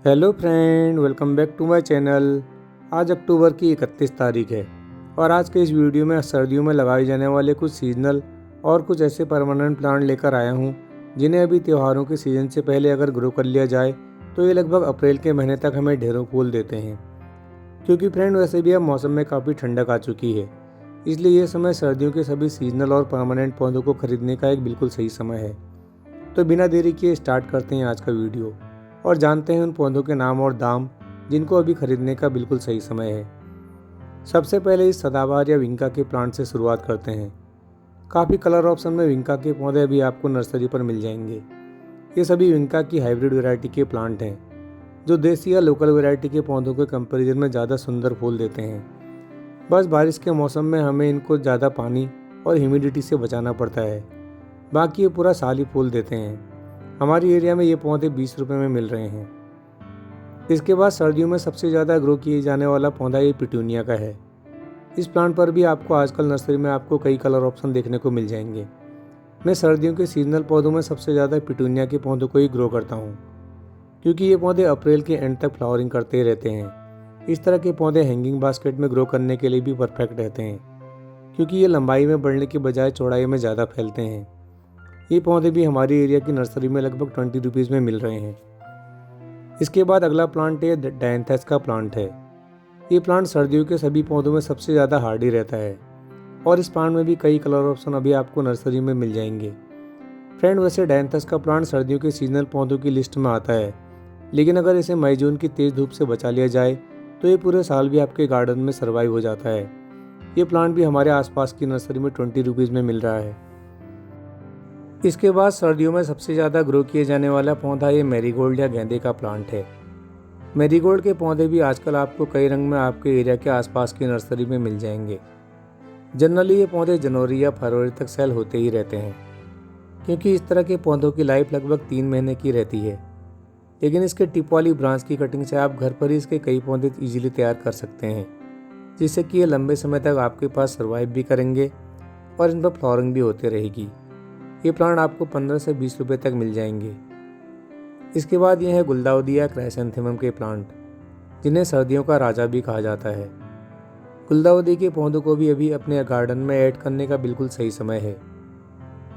Hello friend, welcome back to my channel. आज अक्टूबर की 31 तारीख है और आज के इस वीडियो में सर्दियों में लगाए जाने वाले कुछ सीजनल और कुछ ऐसे परमानेंट प्लांट लेकर आया हूँ जिन्हें अभी त्योहारों के सीज़न से पहले अगर ग्रो कर लिया जाए तो ये लगभग अप्रैल के महीने तक हमें ढेरों फूल देते हैं। क्योंकि फ्रेंड वैसे भी अब मौसम में काफ़ी ठंडक आ चुकी है, इसलिए ये समय सर्दियों के सभी सीजनल और परमानेंट पौधों को खरीदने का एक बिल्कुल सही समय है। तो बिना देरी किए स्टार्ट करते हैं आज का वीडियो और जानते हैं उन पौधों के नाम और दाम जिनको अभी खरीदने का बिल्कुल सही समय है। सबसे पहले इस सदाबहार या विंका के प्लांट से शुरुआत करते हैं। काफ़ी कलर ऑप्शन में विंका के पौधे अभी आपको नर्सरी पर मिल जाएंगे। ये सभी विंका की हाइब्रिड वैरायटी के प्लांट हैं जो देसी या लोकल वैरायटी के पौधों के कंपैरिजन में ज़्यादा सुंदर फूल देते हैं। बस बारिश के मौसम में हमें इनको ज़्यादा पानी और ह्यूमिडिटी से बचाना पड़ता है, बाकी ये पूरा साल ही फूल देते हैं। हमारी एरिया में ये पौधे 20 रुपये में मिल रहे हैं। इसके बाद सर्दियों में सबसे ज़्यादा ग्रो किए जाने वाला पौधा ये पिटूनिया का है। इस प्लांट पर भी आपको आजकल नर्सरी में आपको कई कलर ऑप्शन देखने को मिल जाएंगे। मैं सर्दियों के सीजनल पौधों में सबसे ज़्यादा पिटूनिया के पौधों को ही ग्रो करता हूँ, क्योंकि ये पौधे अप्रैल के एंड तक फ्लावरिंग करते रहते हैं। इस तरह के पौधे हैंगिंग बास्केट में ग्रो करने के लिए भी परफेक्ट रहते हैं, क्योंकि ये लंबाई में बढ़ने के बजाय चौड़ाई में ज़्यादा फैलते हैं। ये पौधे भी हमारी एरिया की नर्सरी में लगभग 20 रुपीज़ में मिल रहे हैं। इसके बाद अगला प्लांट है डायंथस का प्लांट है। ये प्लांट सर्दियों के सभी पौधों में सबसे ज़्यादा हार्डी रहता है और इस प्लांट में भी कई कलर ऑप्शन अभी आपको नर्सरी में मिल जाएंगे। फ्रेंड वैसे डायंथस का प्लांट सर्दियों के सीजनल पौधों की लिस्ट में आता है, लेकिन अगर इसे मई जून की तेज़ धूप से बचा लिया जाए तो ये पूरे साल भी आपके गार्डन में सर्वाइव हो जाता है। ये प्लांट भी हमारे आसपास की नर्सरी में 20 रुपीज़ में मिल रहा है। इसके बाद सर्दियों में सबसे ज़्यादा ग्रो किए जाने वाला पौधा ये मैरीगोल्ड या गेंदे का प्लांट है। मैरीगोल्ड के पौधे भी आजकल आपको कई रंग में आपके एरिया के आसपास की नर्सरी में मिल जाएंगे। जनरली ये पौधे जनवरी या फरवरी तक सेल होते ही रहते हैं, क्योंकि इस तरह के पौधों की लाइफ लगभग 3 महीने की रहती है। लेकिन इसके टिप वाली ब्रांच की कटिंग से आप घर पर ही इसके कई पौधे ईजिली तैयार कर सकते हैं, जिससे कि ये लंबे समय तक आपके पास सर्वाइव भी करेंगे और इन पर फ्लावरिंग भी होती रहेगी। ये प्लांट आपको 15 से 20 रुपये तक मिल जाएंगे। इसके बाद ये है गुलदाउदी या क्राइसैंथेमम के प्लांट, जिन्हें सर्दियों का राजा भी कहा जाता है। गुलदाउदी के पौधों को भी अभी अपने गार्डन में ऐड करने का बिल्कुल सही समय है,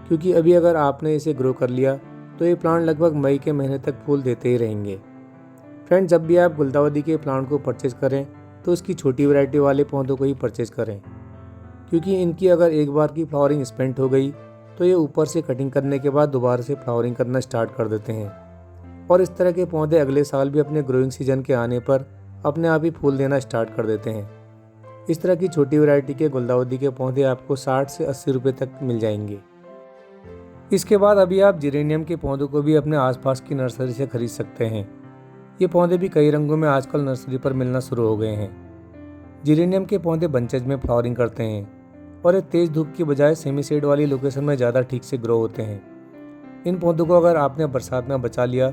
क्योंकि अभी अगर आपने इसे ग्रो कर लिया तो ये प्लांट लगभग मई के महीने तक फूल देते ही रहेंगे। फ्रेंड, जब भी आप गुलदाउदी के प्लांट को परचेज करें तो इसकी छोटी वैरायटी वाले पौधों को ही परचेज करें, क्योंकि इनकी अगर एक बार की फ्लावरिंग स्पेंट हो गई तो ये ऊपर से कटिंग करने के बाद दोबारा से फ्लावरिंग करना स्टार्ट कर देते हैं और इस तरह के पौधे अगले साल भी अपने ग्रोइंग सीजन के आने पर अपने आप ही फूल देना स्टार्ट कर देते हैं। इस तरह की छोटी वैरायटी के गुलदाउदी के पौधे आपको 60 से 80 रुपये तक मिल जाएंगे। इसके बाद अभी आप जिरेनियम के पौधों को भी अपने आसपास की नर्सरी से खरीद सकते हैं। ये पौधे भी कई रंगों में आजकल नर्सरी पर मिलना शुरू हो गए हैं। जिरेनियम के पौधे बंचेज में फ्लावरिंग करते हैं और ये तेज़ धूप की बजाय सेमी शेड वाली लोकेशन में ज़्यादा ठीक से ग्रो होते हैं। इन पौधों को अगर आपने बरसात में बचा लिया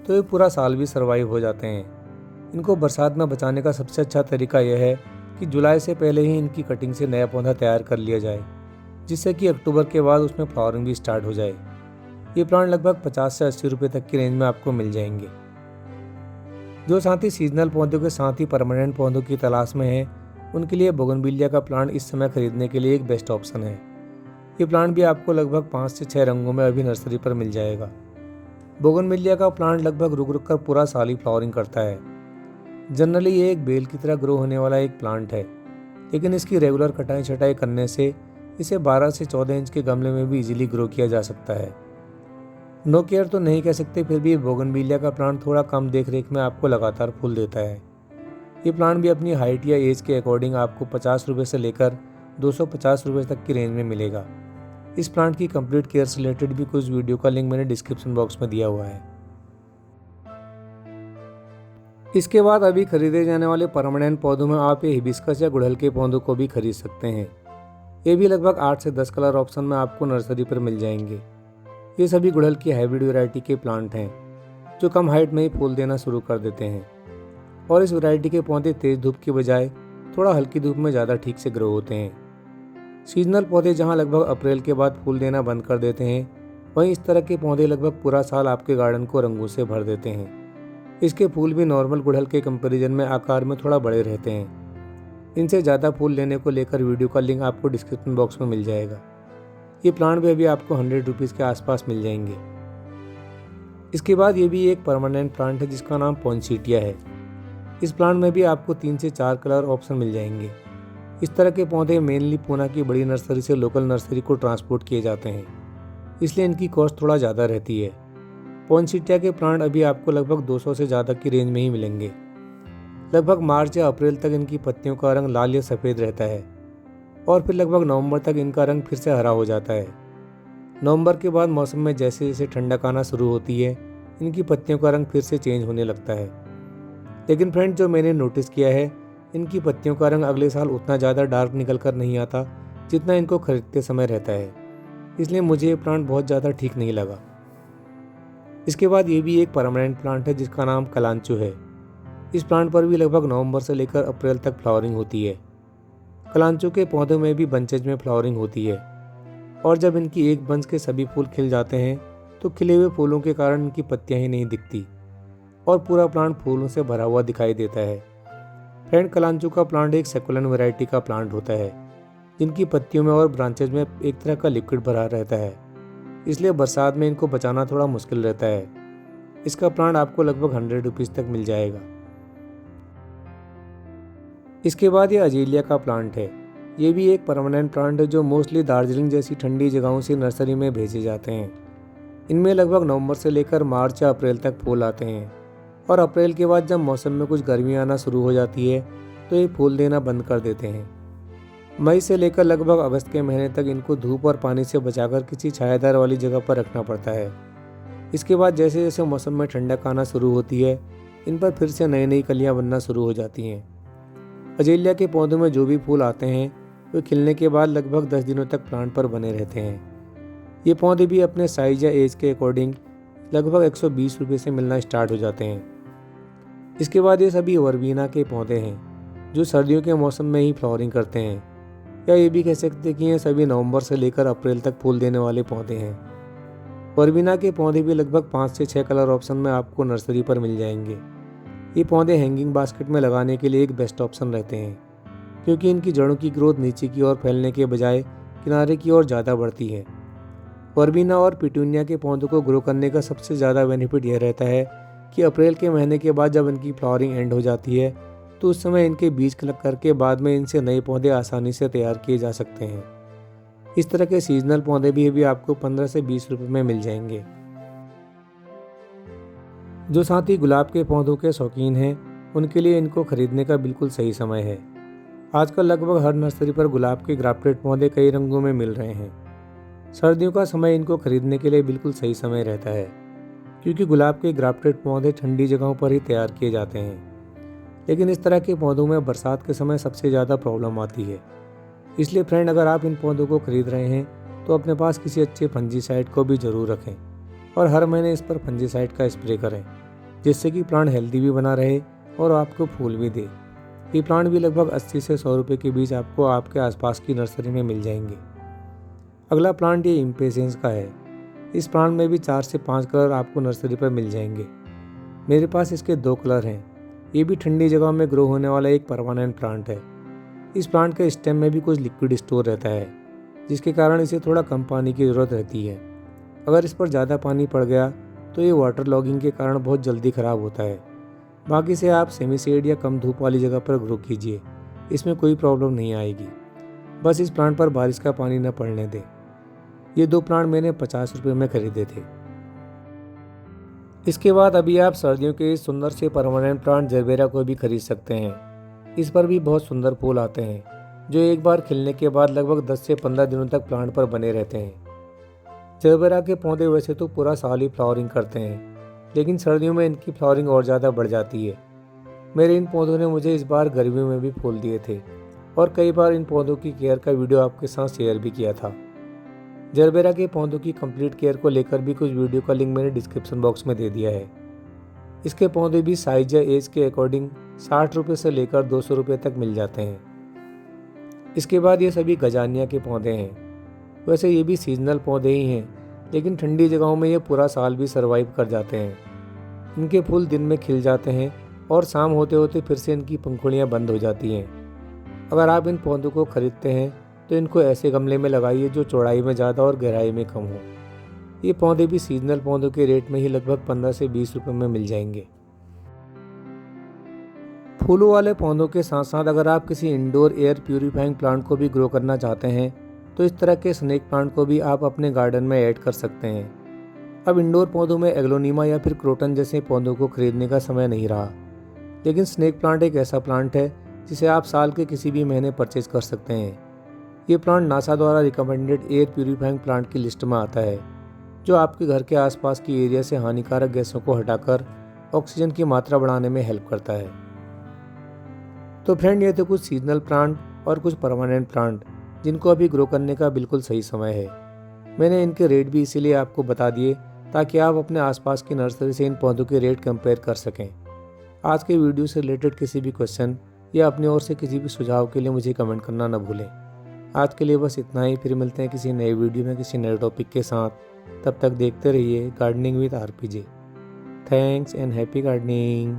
तो ये पूरा साल भी सर्वाइव हो जाते हैं। इनको बरसात में बचाने का सबसे अच्छा तरीका यह है कि जुलाई से पहले ही इनकी कटिंग से नया पौधा तैयार कर लिया जाए, जिससे कि अक्टूबर के बाद उसमें फ्लावरिंग भी स्टार्ट हो जाए। ये प्लांट लगभग 50 से 80 रुपये तक की रेंज में आपको मिल जाएंगे। जो साथ ही सीजनल पौधों के साथ ही परमानेंट पौधों की तलाश में है, उनके लिए बोगनविलिया का प्लांट इस समय खरीदने के लिए एक बेस्ट ऑप्शन है। ये प्लांट भी आपको लगभग 5 से 6 रंगों में अभी नर्सरी पर मिल जाएगा। बोगनविलिया का प्लांट लगभग रुक रुक कर पूरा साल ही फ्लावरिंग करता है। जनरली ये एक बेल की तरह ग्रो होने वाला एक प्लांट है, लेकिन इसकी रेगुलर कटाई छटाई करने से इसे 12 से 14 इंच के गमले में भी इजीली ग्रो किया जा सकता है। नो केयर तो नहीं कह सकते, फिर भी बोगनविलिया का प्लांट थोड़ा कम देख रेख में आपको लगातार फूल देता है। ये प्लांट भी अपनी हाइट या एज के अकॉर्डिंग आपको 50 रुपये से लेकर 250 रुपये तक की रेंज में मिलेगा। इस प्लांट की कंप्लीट केयर से रिलेटेड भी कुछ वीडियो का लिंक मैंने डिस्क्रिप्शन बॉक्स में दिया हुआ है। इसके बाद अभी खरीदे जाने वाले परमानेंट पौधों में आप ये हिबिस्कस या गुड़हल के पौधों को भी खरीद सकते हैं। ये भी लगभग 8 से 10 कलर ऑप्शन में आपको नर्सरी पर मिल जाएंगे। ये सभी गुड़हल की हाइब्रिड वैरायटी के प्लांट हैं, जो कम हाइट में ही फूल देना शुरू कर देते हैं और इस वैरायटी के पौधे तेज धूप की बजाय थोड़ा हल्की धूप में ज़्यादा ठीक से ग्रो होते हैं। सीजनल पौधे जहां लगभग अप्रैल के बाद फूल देना बंद कर देते हैं, वहीं इस तरह के पौधे लगभग पूरा साल आपके गार्डन को रंगों से भर देते हैं। इसके फूल भी नॉर्मल गुड़हल के कंपैरिजन में आकार में थोड़ा बड़े रहते हैं। इनसे ज़्यादा फूल लेने को लेकर वीडियो का लिंक आपको डिस्क्रिप्शन बॉक्स में मिल जाएगा। ये प्लांट भी अभी आपको 100 रुपीज़ के आसपास मिल जाएंगे। इसके बाद ये भी एक परमानेंट प्लांट है जिसका नाम पॉइंसेटिया है। इस प्लांट में भी आपको 3 से 4 कलर ऑप्शन मिल जाएंगे। इस तरह के पौधे मेनली पूना की बड़ी नर्सरी से लोकल नर्सरी को ट्रांसपोर्ट किए जाते हैं, इसलिए इनकी कॉस्ट थोड़ा ज़्यादा रहती है। पॉइंसेटिया के प्लांट अभी आपको लगभग 200 से ज़्यादा की रेंज में ही मिलेंगे। लगभग मार्च या अप्रैल तक इनकी पत्तियों का रंग लाल या सफ़ेद रहता है और फिर लगभग नवंबर तक इनका रंग फिर से हरा हो जाता है। नवंबर के बाद मौसम में जैसे जैसे ठंडक आना शुरू होती है, इनकी पत्तियों का रंग फिर से चेंज होने लगता है। लेकिन फ्रेंड, जो मैंने नोटिस किया है, इनकी पत्तियों का रंग अगले साल उतना ज़्यादा डार्क निकल कर नहीं आता जितना इनको खरीदते समय रहता है, इसलिए मुझे ये प्लांट बहुत ज़्यादा ठीक नहीं लगा। इसके बाद ये भी एक परमानेंट प्लांट है जिसका नाम कलांचो है। इस प्लांट पर भी लगभग नवंबर से लेकर अप्रैल तक फ्लावरिंग होती है। कलांचो के पौधों में भी बंचेज में फ्लावरिंग होती है और जब इनकी एक बंच के सभी फूल खिल जाते हैं तो खिले हुए फूलों के कारण इनकी पत्तियां ही नहीं दिखती और पूरा प्लांट फूलों से भरा हुआ दिखाई देता है। फ्रेंड, कलांचो का प्लांट एक सेकुलेंट वैरायटी का प्लांट होता है जिनकी पत्तियों में और ब्रांचेज में एक तरह का लिक्विड भरा रहता है, इसलिए बरसात में इनको बचाना थोड़ा मुश्किल रहता है। इसका प्लांट आपको लगभग 100 रुपीज़ तक मिल जाएगा। इसके बाद ये अजीलिया का प्लांट है। ये भी एक परमानेंट प्लांट है जो मोस्टली दार्जिलिंग जैसी ठंडी जगहों से नर्सरी में भेजे जाते हैं। इनमें लगभग नवंबर से लेकर मार्च या अप्रैल तक फूल आते हैं और अप्रैल के बाद जब मौसम में कुछ गर्मी आना शुरू हो जाती है तो ये फूल देना बंद कर देते हैं। मई से लेकर लगभग अगस्त के महीने तक इनको धूप और पानी से बचाकर किसी छायादार वाली जगह पर रखना पड़ता है। इसके बाद जैसे जैसे मौसम में ठंडक आना शुरू होती है, इन पर फिर से नई नई कलियां बनना शुरू हो जाती हैं। अजेलिया के पौधों में जो भी फूल आते हैं वे खिलने के बाद लगभग 10 दिनों तक प्लांट पर बने रहते हैं। ये पौधे भी अपने साइज या एज के अकॉर्डिंग लगभग 120 रुपये से मिलना स्टार्ट हो जाते हैं। इसके बाद ये सभी वर्बीना के पौधे हैं जो सर्दियों के मौसम में ही फ्लावरिंग करते हैं, या ये भी कह सकते हैं कि ये सभी नवंबर से लेकर अप्रैल तक फूल देने वाले पौधे हैं। वर्बीना के पौधे भी लगभग 5 से 6 कलर ऑप्शन में आपको नर्सरी पर मिल जाएंगे। ये पौधे हैंगिंग बास्केट में लगाने के लिए एक बेस्ट ऑप्शन रहते हैं क्योंकि इनकी जड़ों की ग्रोथ नीचे की ओर फैलने के बजाय किनारे की ओर ज़्यादा बढ़ती है। वर्बीना और पिटूनिया के पौधों को ग्रो करने का सबसे ज़्यादा बेनिफिट यह रहता है कि अप्रैल के महीने के बाद जब इनकी फ्लावरिंग एंड हो जाती है तो उस समय इनके बीज कलेक्ट करके बाद में इनसे नए पौधे आसानी से तैयार किए जा सकते हैं। इस तरह के सीजनल पौधे भी आपको 15 से 20 रुपये में मिल जाएंगे। जो साथ ही गुलाब के पौधों के शौकीन हैं उनके लिए इनको खरीदने का बिल्कुल सही समय है। आजकल लगभग हर नर्सरी पर गुलाब के ग्राफ्टेड पौधे कई रंगों में मिल रहे हैं। सर्दियों का समय इनको खरीदने के लिए बिल्कुल सही समय रहता है क्योंकि गुलाब के ग्राफ्टेड पौधे ठंडी जगहों पर ही तैयार किए जाते हैं। लेकिन इस तरह के पौधों में बरसात के समय सबसे ज़्यादा प्रॉब्लम आती है। इसलिए फ्रेंड, अगर आप इन पौधों को खरीद रहे हैं तो अपने पास किसी अच्छे फंजीसाइड को भी ज़रूर रखें और हर महीने इस पर फंजीसाइड का स्प्रे करें जिससे कि प्लांट हेल्दी भी बना रहे और आपको फूल भी दे। ये प्लांट भी लगभग 80 से 100 रुपये के बीच आपको आपके आसपास की नर्सरी में मिल जाएंगे। अगला प्लांट ये इम्पेशेंस का है। इस प्लांट में भी 4 से 5 कलर आपको नर्सरी पर मिल जाएंगे। मेरे पास इसके 2 कलर हैं। ये भी ठंडी जगह में ग्रो होने वाला एक परमानेंट प्लांट है। इस प्लांट के स्टेम में भी कुछ लिक्विड स्टोर रहता है जिसके कारण इसे थोड़ा कम पानी की ज़रूरत रहती है। अगर इस पर ज़्यादा पानी पड़ गया तो ये वाटर लॉगिंग के कारण बहुत जल्दी ख़राब होता है। बाकी से आप सेमी शेड या कम धूप वाली जगह पर ग्रो कीजिए, इसमें कोई प्रॉब्लम नहीं आएगी। बस इस प्लांट पर बारिश का पानी न पड़ने दें। ये 2 प्लांट मैंने 50 रुपये में खरीदे थे। इसके बाद अभी आप सर्दियों के इस सुंदर से परमानेंट प्लांट जरबेरा को भी खरीद सकते हैं। इस पर भी बहुत सुंदर फूल आते हैं जो एक बार खिलने के बाद लगभग 10 से 15 दिनों तक प्लांट पर बने रहते हैं। जरबेरा के पौधे वैसे तो पूरा साल ही फ्लावरिंग करते हैं, लेकिन सर्दियों में इनकी फ्लावरिंग और ज़्यादा बढ़ जाती है। मेरे इन पौधों ने मुझे इस बार गर्मियों में भी फूल दिए थे और कई बार इन पौधों की केयर का वीडियो आपके साथ शेयर भी किया था। जरबेरा के पौधों की कंप्लीट केयर को लेकर भी कुछ वीडियो का लिंक मैंने डिस्क्रिप्शन बॉक्स में दे दिया है। इसके पौधे भी साइज या एज के अकॉर्डिंग 60 रुपये से लेकर 200 रुपये तक मिल जाते हैं। इसके बाद ये सभी गजानिया के पौधे हैं। वैसे ये भी सीजनल पौधे ही हैं, लेकिन ठंडी जगहों में ये पूरा साल भी सर्वाइव कर जाते हैं। इनके फूल दिन में खिल जाते हैं और शाम होते होते फिर से इनकी पंखुड़ियाँ बंद हो जाती हैं। अगर आप इन पौधों को खरीदते हैं तो इनको ऐसे गमले में लगाइए जो चौड़ाई में ज़्यादा और गहराई में कम हो। ये पौधे भी सीजनल पौधों के रेट में ही लगभग 15 से 20 रुपए में मिल जाएंगे। फूलों वाले पौधों के साथ साथ अगर आप किसी इंडोर एयर प्यूरिफाइंग प्लांट को भी ग्रो करना चाहते हैं तो इस तरह के स्नेक प्लांट को भी आप अपने गार्डन में ऐड कर सकते हैं। अब इंडोर पौधों में एग्लोनिमा या फिर क्रोटन जैसे पौधों को खरीदने का समय नहीं रहा, लेकिन स्नेक प्लांट एक ऐसा प्लांट है जिसे आप साल के किसी भी महीने परचेज कर सकते हैं। ये प्लांट नासा द्वारा रिकमेंडेड एयर प्यूरिफाइंग प्लांट की लिस्ट में आता है, जो आपके घर के आसपास की एरिया से हानिकारक गैसों को हटाकर ऑक्सीजन की मात्रा बढ़ाने में हेल्प करता है। तो फ्रेंड, ये थे कुछ सीजनल प्लांट और कुछ परमानेंट प्लांट जिनको अभी ग्रो करने का बिल्कुल सही समय है। मैंने इनके रेट भी इसीलिए आपको बता दिए ताकि आप अपने आसपास की नर्सरी से इन पौधों के रेट कंपेयर कर सकें। आज के वीडियो से रिलेटेड किसी भी क्वेश्चन या अपनी ओर से किसी भी सुझाव के लिए मुझे कमेंट करना न भूलें। आज के लिए बस इतना ही, फिर मिलते हैं किसी नए वीडियो में किसी नए टॉपिक के साथ। तब तक देखते रहिए gardening with RPJ. Thanks and happy gardening.